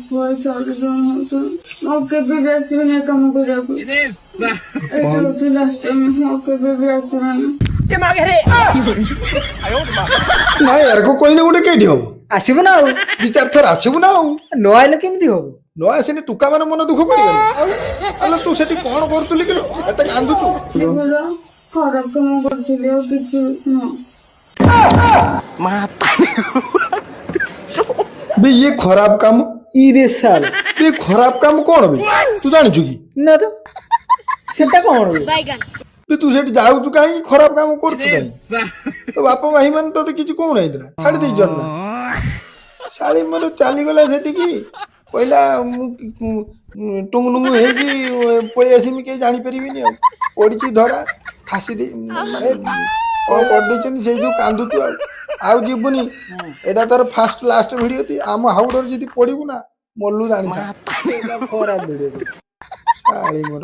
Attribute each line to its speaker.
Speaker 1: ପଇସା ଆଉ କେବେ ବି ଆସିବେନି କାମ କରିବାକୁ। ଏଇଟା ହଉଛି ଲାଷ୍ଟ ଟାଇମ୍, ଆଉ କେବେ ବି ଆସିବେନି।
Speaker 2: ନାଇଁ ଏରକ କହିଲେ ଗୋଟେ କେଇଠି ହବ?
Speaker 3: ଆସିବୁ ନା ଆଉ।
Speaker 2: ଦି ଚାରି ଥର ଆସିବୁ ନା ଆଉ।
Speaker 3: ନ ଆଇଲେ କେମିତି ହବ?
Speaker 2: ନ ଆସିନି ଟୁକା ମାନେ ମନ ଦୁଃଖ କରିବେ ନା। ଆଲୋ ତୁ ସେଠି କଣ କରୁଥିଲୁ କିଲୋ ଏତେ କାନ୍ଦୁଛୁ?
Speaker 1: ଖରାପ କାମ କରିଥିଲି ଆଉ କିଛି ନୁହଁ।
Speaker 2: ବେ ଇଏ ଖରାପ କାମ,
Speaker 3: ଇରେ ସାଲ
Speaker 2: ବେ ଖରାପ କାମ କଣ ବେ ତୁ ଜାଣିଛୁ କି?
Speaker 3: ନା ତ ସେଟା କଣ ବେ?
Speaker 2: ବେ ତୁ ସେଠି ଯାଉଛୁ କାହିଁକି, ଖରାପ କାମ କରୁଛୁ କାହିଁକି? ତୋ ବାପା ମାହି ମାନେ ତୋତେ କିଛି କହୁନାହିଁଥିଲା, ଛାଡ଼ି ଦେଇଛନ୍ ନା? ଶାଳି ମୋର ଚାଲିଗଲା ସେଠିକି, କହିଲା ମୁଁ ଟୁଙ୍ଗୁ ନୁଙ୍ଗୁ ହେଇକି ପଳେଇ ଆସିମି, କେହି ଜାଣିପାରିବିନି। ଆଉ ପଡ଼ିଛି ଧରା, ଫାଶୀ ଦେଇ ମାନେ କଣ କରିଦେଇଛନ୍ତି, ସେଇ ଯୋଉ କାନ୍ଦୁଛୁ। ଆଉ ଯିବୁନି। ଏଇଟା ତାର ଫାଷ୍ଟ ଲାଷ୍ଟ ଭିଡିଓ। ଆମ ହାଉଡରେ ଯଦି ପଡିବୁ ନା ମଲ୍ଲୁ ଜାଣିଥା।
Speaker 3: ଖରାପ ଭିଡିଓ।
Speaker 2: ଶାଳି ମୋର